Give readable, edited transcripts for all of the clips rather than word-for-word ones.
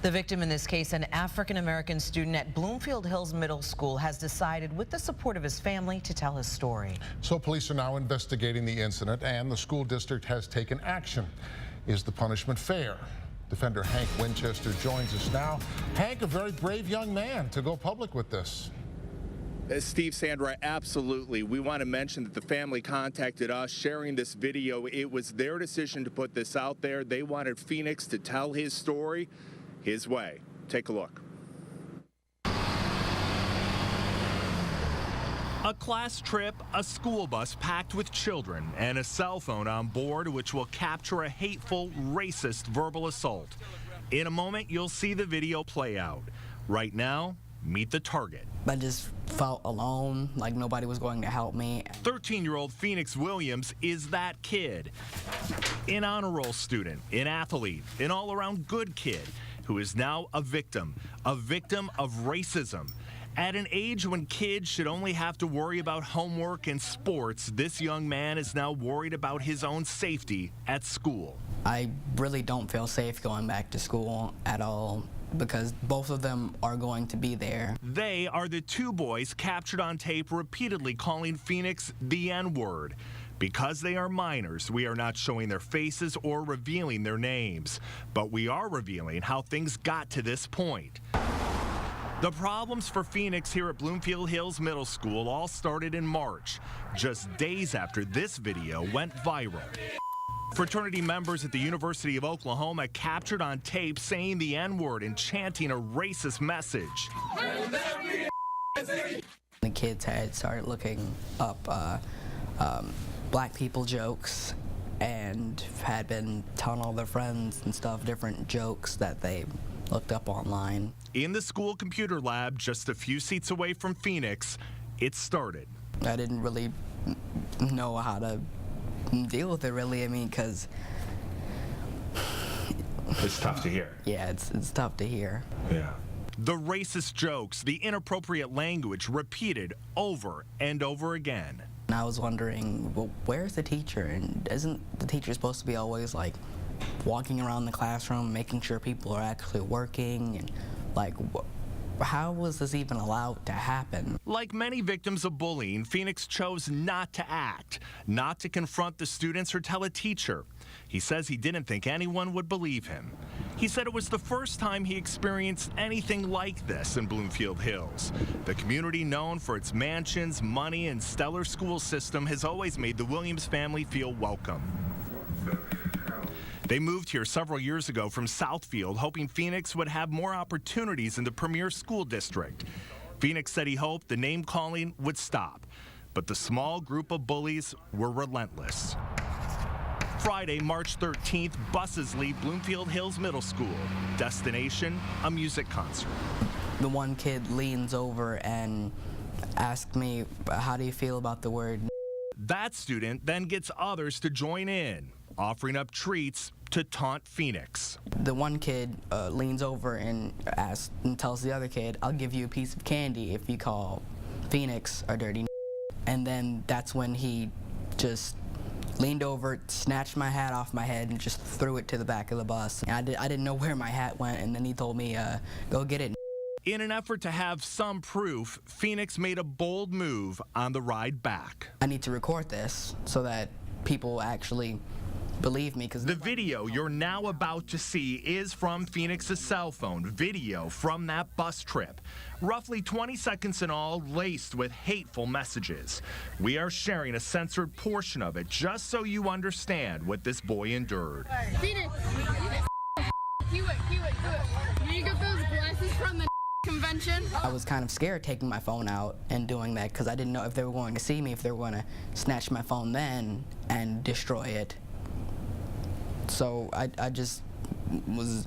The victim in this case, an African-American student at Bloomfield Hills Middle School, has decided, with the support of his family, to tell his story. So police are now investigating the incident, and the school district has taken action. Is the punishment fair? Defender Hank Winchester joins us now. Hank, a very brave young man to go public with this. Steve, Sandra, absolutely. We want to mention that the family contacted us sharing this video. It was their decision to put this out there. They wanted Phoenix to tell his story his way. Take a look. A class trip, a school bus packed with children, and a cell phone on board which will capture a hateful, racist verbal assault. In a moment, you'll see the video play out. Right now, meet the target. I just felt alone, like nobody was going to help me. 13-year-old Phoenix Williams is that kid. An honor roll student, an athlete, an all-around good kid who is now a victim of racism. At an age when kids should only have to worry about homework and sports, this young man is now worried about his own safety at school. I really don't feel safe going back to school at all, because both of them are going to be there. They are the two boys captured on tape repeatedly calling Phoenix the N-word. Because they are minors, we are not showing their faces or revealing their names, but we are revealing how things got to this point. The problems for Phoenix here at Bloomfield Hills Middle School all started in March, just days after this video went viral. Fraternity members at the University of Oklahoma captured on tape saying the N-word and chanting a racist message. The kids had started looking up black people jokes and had been telling all their friends and stuff different jokes that they looked up online. In the school computer lab, just a few seats away from Phoenix, it started. I didn't really know how to deal with it, really. I mean, because it's tough to hear. Yeah, it's tough to hear. Yeah. The racist jokes, the inappropriate language repeated over and over again. And I was wondering, well, where's the teacher? And isn't the teacher supposed to be always like walking around the classroom, making sure people are actually working? And like, how was this even allowed to happen? Like many victims of bullying, Phoenix chose not to act, not to confront the students or tell a teacher. He says he didn't think anyone would believe him. He said it was the first time he experienced anything like this in Bloomfield Hills. The community, known for its mansions, money, and stellar school system, has always made the Williams family feel welcome. They moved here several years ago from Southfield, hoping Phoenix would have more opportunities in the premier school district. Phoenix said he hoped the name-calling would stop, but the small group of bullies were relentless. Friday, March 13th, buses leave Bloomfield Hills Middle School. Destination, a music concert. The one kid leans over and asked me, how do you feel about the word? That student then gets others to join in, offering up treats to taunt Phoenix. The one kid leans over and asks and tells the other kid, I'll give you a piece of candy if you call Phoenix a dirty. And then that's when he just leaned over, snatched my hat off my head, and just threw it to the back of the bus. And I didn't know where my hat went, and then he told me, go get it. In an effort to have some proof, Phoenix made a bold move on the ride back. I need to record this so that people actually believe me. Because the video you're now about to see is from Phoenix's cell phone, video from that bus trip. Roughly 20 seconds in all, laced with hateful messages. We are sharing a censored portion of it just so you understand what this boy endured. Phoenix, you got those glasses from the convention? I was kind of scared taking my phone out and doing that because I didn't know if they were going to see me, if they were going to snatch my phone then and destroy it. So I just was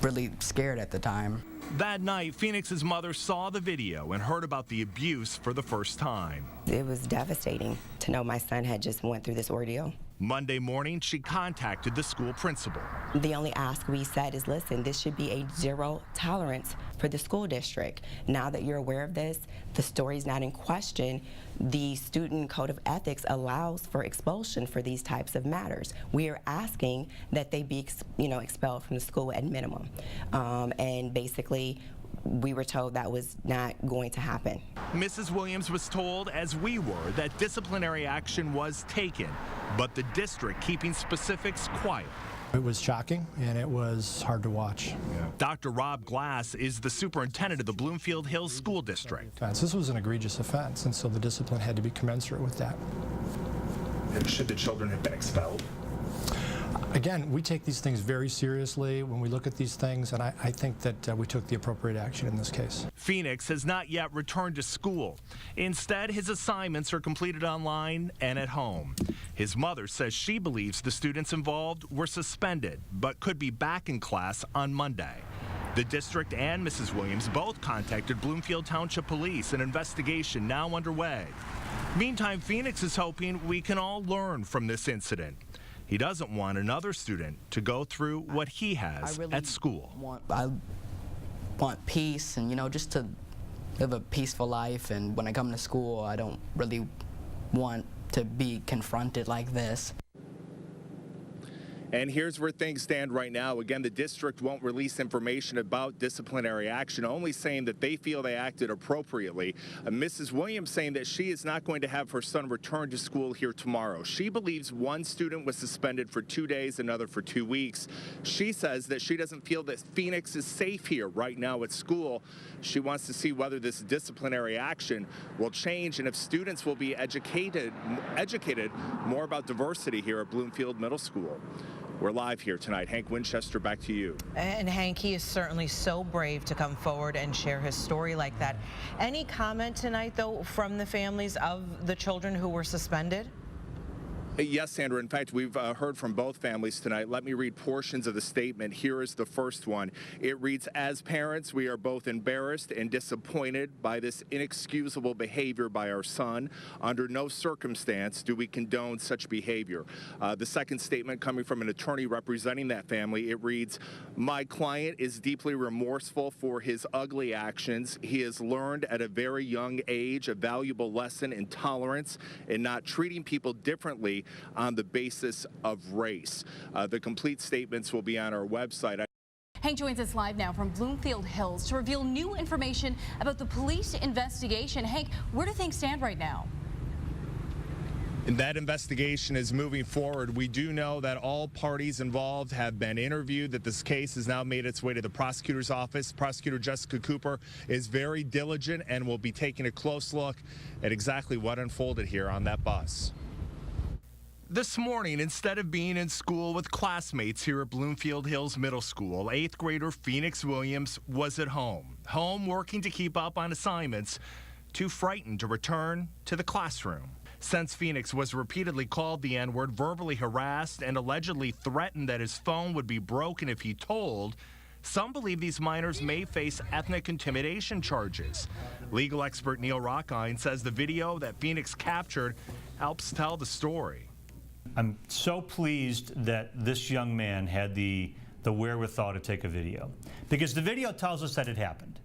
really scared at the time. That night, Phoenix's mother saw the video and heard about the abuse for the first time. It was devastating to know my son had just went through this ordeal. Monday morning, she contacted the school principal. The only ask we said is, listen, this should be a zero tolerance for the school district. Now that you're aware of this, the story's not in question. The student code of ethics allows for expulsion for these types of matters. We are asking that they be, expelled from the school at minimum. And basically, we were told that was not going to happen. Mrs. Williams was told, as we were, that disciplinary action was taken, but the district keeping specifics quiet. It was shocking, and it was hard to watch. Dr. Rob Glass is the superintendent of the Bloomfield Hills School District. This was an egregious offense, and so the discipline had to be commensurate with that. Should the children have been expelled? Again, we take these things very seriously when we look at these things, and I think that we took the appropriate action in this case. Phoenix has not yet returned to school. Instead, his assignments are completed online and at home. His mother says she believes the students involved were suspended, but could be back in class on Monday. The district and Mrs. Williams both contacted Bloomfield Township Police, an investigation now underway. Meantime, Phoenix is hoping we can all learn from this incident. He doesn't want another student to go through what he has at school. I want peace and, just to live a peaceful life. And when I come to school, I don't really want to be confronted like this. And here's where things stand right now. Again, the district won't release information about disciplinary action, only saying that they feel they acted appropriately. Mrs. Williams saying that she is not going to have her son return to school here tomorrow. She believes one student was suspended for 2 days, another for 2 weeks. She says that she doesn't feel that Phoenix is safe here right now at school. She wants to see whether this disciplinary action will change and if students will be educated more about diversity here at Bloomfield Middle School. We're live here tonight. Hank Winchester, back to you. And Hank, he is certainly so brave to come forward and share his story like that. Any comment tonight, though, from the families of the children who were suspended? Yes, Sandra. In fact, we've heard from both families tonight. Let me read portions of the statement. Here is the first one. It reads, as parents, we are both embarrassed and disappointed by this inexcusable behavior by our son. Under no circumstance do we condone such behavior. The second statement coming from an attorney representing that family, it reads, my client is deeply remorseful for his ugly actions. He has learned at a very young age a valuable lesson in tolerance and not treating people differently on the basis of race. The complete statements will be on our website. Hank joins us live now from Bloomfield Hills to reveal new information about the police investigation. Hank, where do things stand right now? And that investigation is moving forward. We do know that all parties involved have been interviewed, that this case has now made its way to the prosecutor's office. Prosecutor Jessica Cooper is very diligent and will be taking a close look at exactly what unfolded here on that bus. This morning, instead of being in school with classmates here at Bloomfield Hills Middle School, 8th grader Phoenix Williams was at home working to keep up on assignments, too frightened to return to the classroom. Since Phoenix was repeatedly called the N-word, verbally harassed, and allegedly threatened that his phone would be broken if he told, some believe these minors may face ethnic intimidation charges. Legal expert Neil Rockine says the video that Phoenix captured helps tell the story. I'm so pleased that this young man had the wherewithal to take a video, because the video tells us that it happened.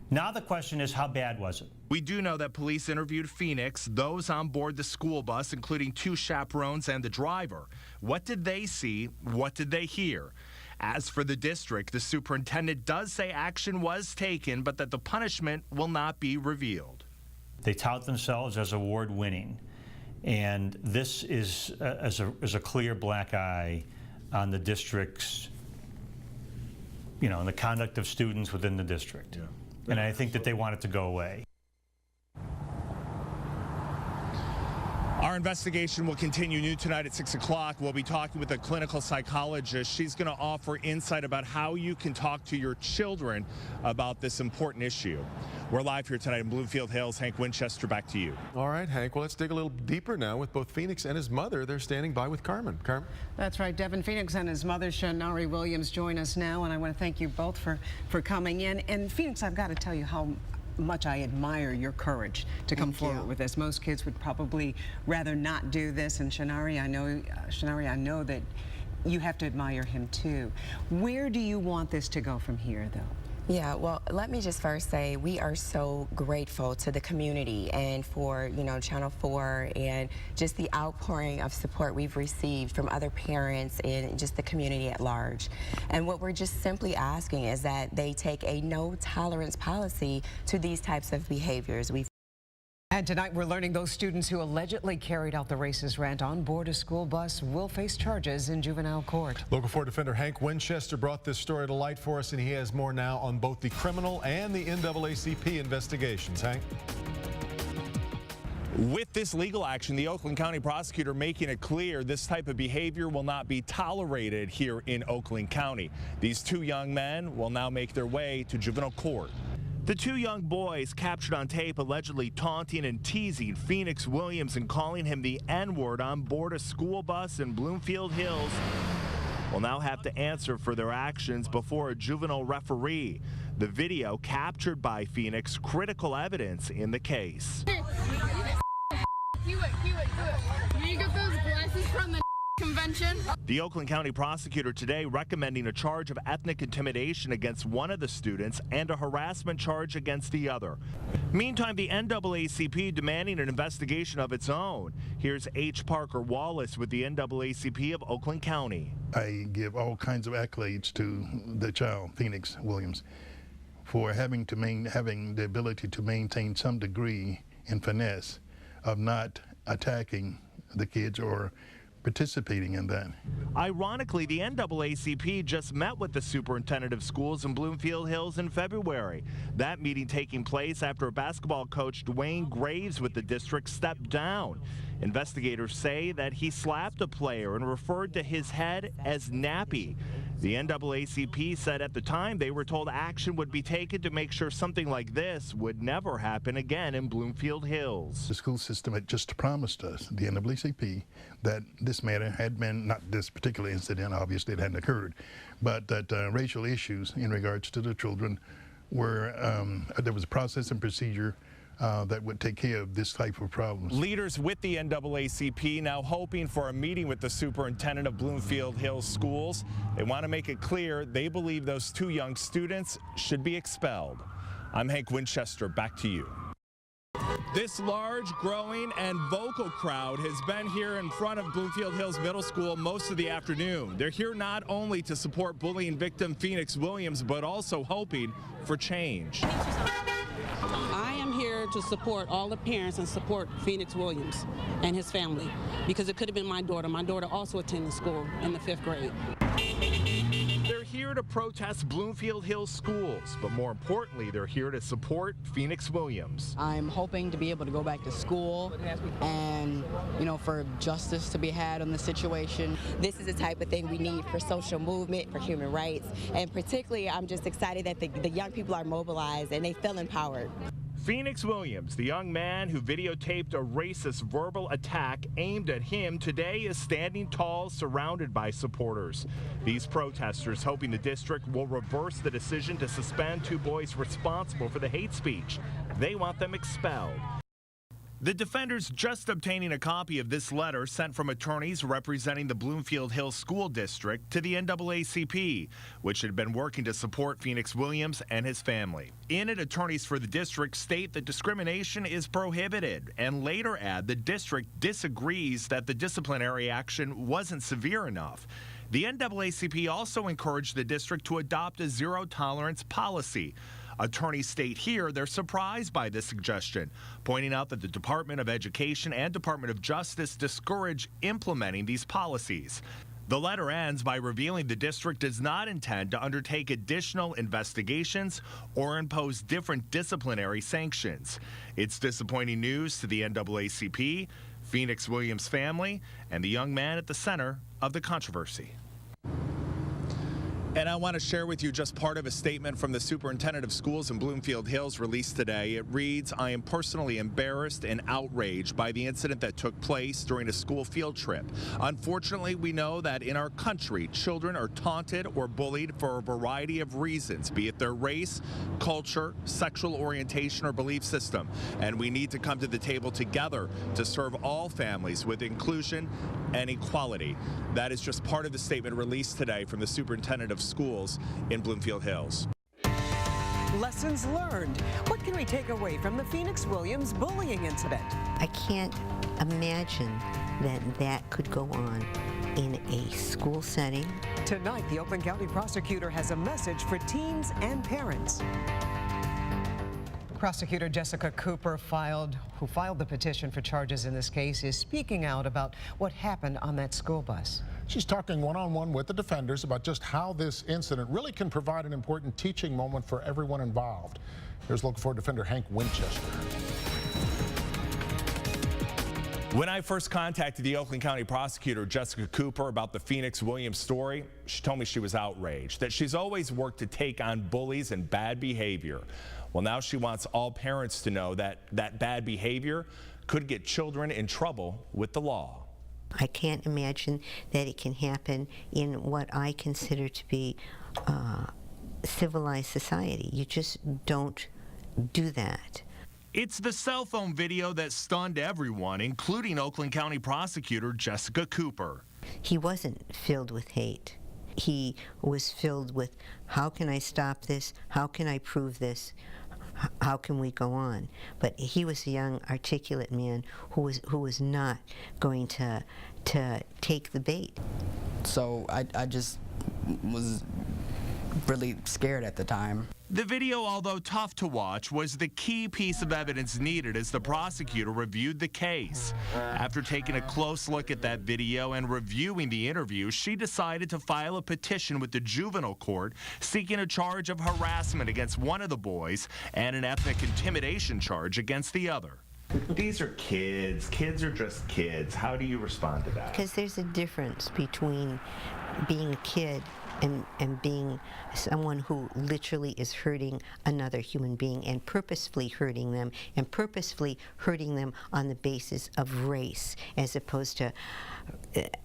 Now the question is, how bad was it? We do know that police interviewed Phoenix, those on board the school bus, including 2 chaperones and the driver. What did they see? What did they hear? As for the district, the superintendent does say action was taken, but that the punishment will not be revealed. They tout themselves as award-winning. And this is a clear black eye on the district's, and the conduct of students within the district. Yeah. And I think that they want it to go away. Our investigation will continue new tonight at 6 o'clock. We'll be talking with a clinical psychologist. She's going to offer insight about how you can talk to your children about this important issue. We're live here tonight in Bloomfield Hills. Hank Winchester, back to you. All right, Hank. Well, let's dig a little deeper now with both Phoenix and his mother. They're standing by with Carmen. Carmen? That's right. Devin Phoenix and his mother, Shanari Williams, join us now, and I want to thank you both for coming in. And Phoenix, I've got to tell you how much I admire your courage to come forward with this. Most kids would probably rather not do this. And Shanari, I know that you have to admire him too. Where do you want this to go from here, though? Yeah, well, let me just first say we are so grateful to the community and for, Channel 4 and just the outpouring of support we've received from other parents and just the community at large. And what we're just simply asking is that they take a no tolerance policy to these types of behaviors. And tonight we're learning those students who allegedly carried out the racist rant on board a school bus will face charges in juvenile court. Local 4 defender Hank Winchester brought this story to light for us, and he has more now on both the criminal and the NAACP investigations. Hank? With this legal action, the Oakland County prosecutor making it clear this type of behavior will not be tolerated here in Oakland County. These two young men will now make their way to juvenile court. The two young boys captured on tape allegedly taunting and teasing Phoenix Williams and calling him the N-word on board a school bus in Bloomfield Hills will now have to answer for their actions before a juvenile referee. The video captured by Phoenix, critical evidence in the case. You got those glasses from the convention? The Oakland County prosecutor today recommending a charge of ethnic intimidation against one of the students and a harassment charge against the other. Meantime, the NAACP demanding an investigation of its own. Here's H. Parker Wallace with the NAACP of Oakland County. I give all kinds of accolades to the child, Phoenix Williams, for having the ability to maintain some degree in finesse of not attacking the kids or participating in that. Ironically, the NAACP just met with the superintendent of schools in Bloomfield Hills in February. That meeting taking place after basketball coach Dwayne Graves with the district stepped down. Investigators say that he slapped a player and referred to his head as nappy. The NAACP said at the time they were told action would be taken to make sure something like this would never happen again in Bloomfield Hills. The school system had just promised us, the NAACP, that this matter had been, not this particular incident, obviously it hadn't occurred, but that racial issues in regards to the children were, there was a process and procedure that would take care of this type of problems. Leaders with the NAACP now hoping for a meeting with the superintendent of Bloomfield Hills schools. They want to make it clear they believe those two young students should be expelled. I'm Hank Winchester, back to you. This large, growing, and vocal crowd has been here in front of Bloomfield Hills Middle School most of the afternoon. They're here not only to support bullying victim Phoenix Williams, but also hoping for change. I am here to support all the parents and support Phoenix Williams and his family, because it could have been my daughter. My daughter also attended school in the 5th grade. They're here to protest Bloomfield Hills schools, but more importantly, they're here to support Phoenix Williams. I'm hoping to be able to go back to school and, for justice to be had on the situation. This is the type of thing we need for social movement, for human rights, and particularly I'm just excited that the young people are mobilized and they feel empowered. Phoenix Williams, the young man who videotaped a racist verbal attack aimed at him, today is standing tall, surrounded by supporters. These protesters hoping the district will reverse the decision to suspend two boys responsible for the hate speech. They want them expelled. The defenders just obtaining a copy of this letter sent from attorneys representing the Bloomfield Hills School District to the NAACP, which had been working to support Phoenix Williams and his family. In it, attorneys for the district state that discrimination is prohibited and later add the district disagrees that the disciplinary action wasn't severe enough. The NAACP also encouraged the district to adopt a zero-tolerance policy. Attorneys state here they're surprised by this suggestion, pointing out that the Department of Education and Department of Justice discourage implementing these policies. The letter ends by revealing the district does not intend to undertake additional investigations or impose different disciplinary sanctions. It's disappointing news to the NAACP, Phoenix Williams' family, and the young man at the center of the controversy. And I want to share with you just part of a statement from the superintendent of schools in Bloomfield Hills released today. It reads, "I am personally embarrassed and outraged by the incident that took place during a school field trip. Unfortunately, we know that in our country, children are taunted or bullied for a variety of reasons, be it their race, culture, sexual orientation, or belief system. And we need to come to the table together to serve all families with inclusion and equality." That is just part of the statement released today from the superintendent of schools in Bloomfield Hills. Lessons learned. What can we take away from the Phoenix Williams bullying incident? I can't imagine that that could go on in a school setting. Tonight, the Oakland County prosecutor has a message for teens and parents. Prosecutor Jessica Cooper, who filed the petition for charges in this case, is speaking out about what happened on that school bus. She's talking one-on-one with the defenders about just how this incident really can provide an important teaching moment for everyone involved. Here's Local 4 defender Hank Winchester. When I first contacted the Oakland County prosecutor, Jessica Cooper, about the Phoenix Williams story, she told me she was outraged, that she's always worked to take on bullies and bad behavior. Well, now she wants all parents to know that that bad behavior could get children in trouble with the law. I can't imagine that it can happen in what I consider to be civilized society. You just don't do that. It's the cell phone video that stunned everyone, including Oakland County prosecutor Jessica Cooper. He wasn't filled with hate. He was filled with, how can I stop this? How can I prove this? How can we go on? But he was a young, articulate man who was not going to take the bait. So I just was really scared at the time. The video, although tough to watch, was the key piece of evidence needed as the prosecutor reviewed the case. After taking a close look at that video and reviewing the interview, she decided to file a petition with the juvenile court seeking a charge of harassment against one of the boys and an ethnic intimidation charge against the other. These are kids. Kids are just kids. How do you respond to that? Because there's a difference between being a kid and being someone who literally is hurting another human being and purposefully hurting them on the basis of race, as opposed to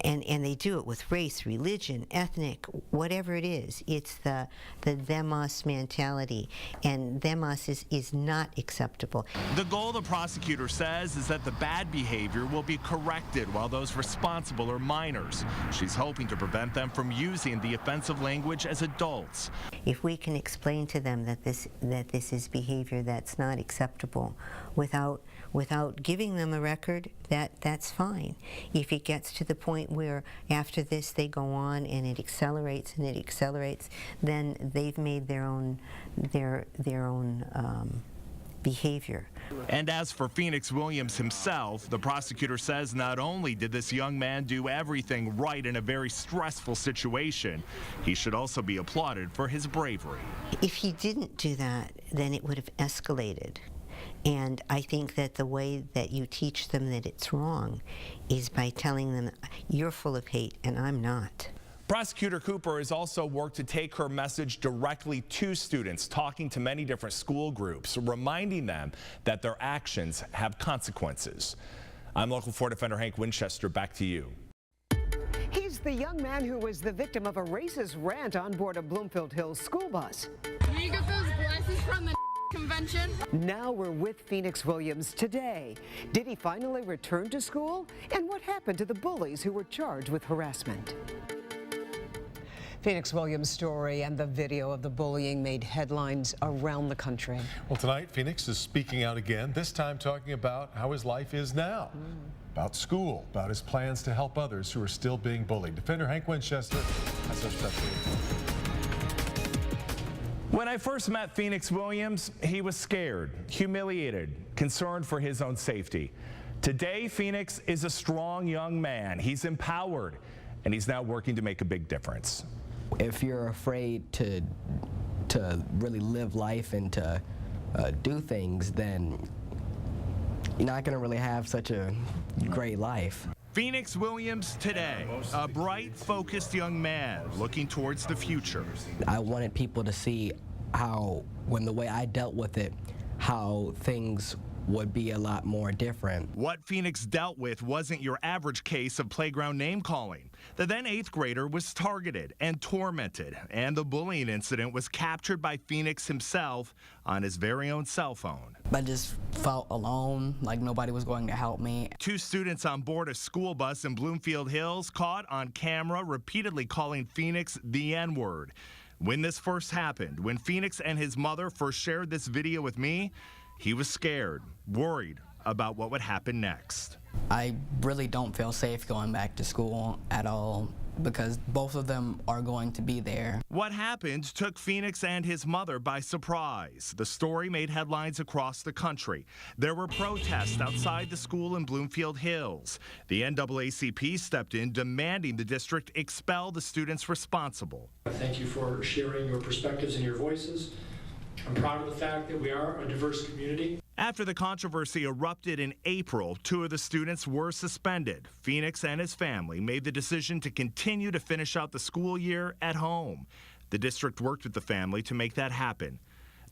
and they do it with race, religion, ethnic, whatever it is. It's the them-us mentality, and them-us is not acceptable. The goal, the prosecutor says, is that the bad behavior will be corrected while those responsible are minors. She's hoping to prevent them from using the offensive language as adults. If we can explain to them that this is behavior that's not acceptable without giving them a record, that's fine. If it gets to the point where after this they go on and it accelerates, then they've made their own behavior. And as for Phoenix Williams himself, the prosecutor says not only did this young man do everything right in a very stressful situation, he should also be applauded for his bravery. If he didn't do that, then it would have escalated. And I think that the way that you teach them that it's wrong is by telling them, you're full of hate and I'm not. Prosecutor Cooper has also worked to take her message directly to students, talking to many different school groups, reminding them that their actions have consequences. I'm Local 4 defender Hank Winchester. Back to you. He's the young man who was the victim of a racist rant on board a Bloomfield Hills school bus. Where you get those glasses from, the convention? Now we're with Phoenix Williams today. Did he finally return to school? And what happened to the bullies who were charged with harassment? Phoenix Williams' story and the video of the bullying made headlines around the country. Well, tonight, Phoenix is speaking out again, this time talking about how his life is now, about school, about his plans to help others who are still being bullied. Defender Hank Winchester has our special report. When I first met Phoenix Williams, he was scared, humiliated, concerned for his own safety. Today, Phoenix is a strong young man. He's empowered, and he's now working to make a big difference. If you're afraid to really live life and to do things, then you're not going to really have such a great life. Phoenix Williams today, a bright, focused young man looking towards the future. I wanted people to see how, when the way I dealt with it, how things would be a lot more different. What Phoenix dealt with wasn't your average case of playground name calling. The then 8th grader was targeted and tormented, and the bullying incident was captured by Phoenix himself on his very own cell phone. I just felt alone, like nobody was going to help me. 2 students on board a school bus in Bloomfield Hills caught on camera repeatedly calling Phoenix the N-word. When this first happened, when Phoenix and his mother first shared this video with me, he was scared, worried about what would happen next. I really don't feel safe going back to school at all because both of them are going to be there. What happened took Phoenix and his mother by surprise. The story made headlines across the country. There were protests outside the school in Bloomfield Hills. The NAACP stepped in, demanding the district expel the students responsible. Thank you for sharing your perspectives and your voices. I'm proud of the fact that we are a diverse community. After the controversy erupted in April, 2 of the students were suspended. Phoenix and his family made the decision to continue to finish out the school year at home. The district worked with the family to make that happen.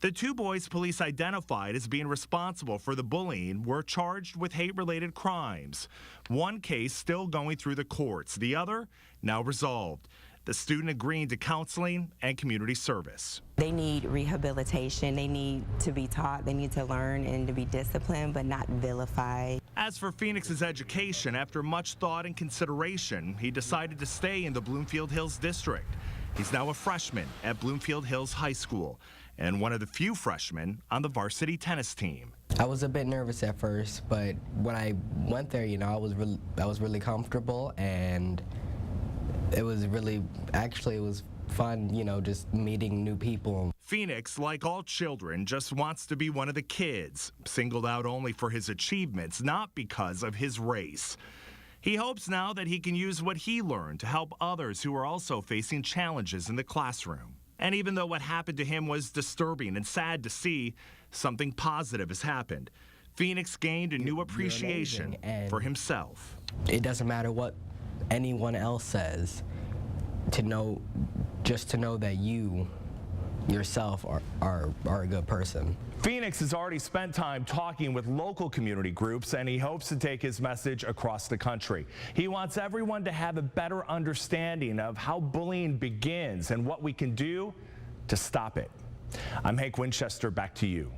The 2 boys police identified as being responsible for the bullying were charged with hate-related crimes. One case still going through the courts, the other now resolved. The student agreeing to counseling and community service. They need rehabilitation. They need to be taught. They need to learn and to be disciplined, but not vilified. As for Phoenix's education, after much thought and consideration, he decided to stay in the Bloomfield Hills district. He's now a freshman at Bloomfield Hills High School and one of the few freshmen on the varsity tennis team. I was a bit nervous at first, but when I went there, I was really comfortable, and it was really, actually, it was fun, just meeting new people. Phoenix, like all children, just wants to be one of the kids, singled out only for his achievements, not because of his race. He hopes now that he can use what he learned to help others who are also facing challenges in the classroom. And even though what happened to him was disturbing and sad to see, something positive has happened. Phoenix gained a new appreciation for himself. It doesn't matter what anyone else says, just to know that you yourself are a good person. Phoenix has already spent time talking with local community groups, and he hopes to take his message across the country. He wants everyone to have a better understanding of how bullying begins and what we can do to stop it. I'm Hank Winchester, back to you.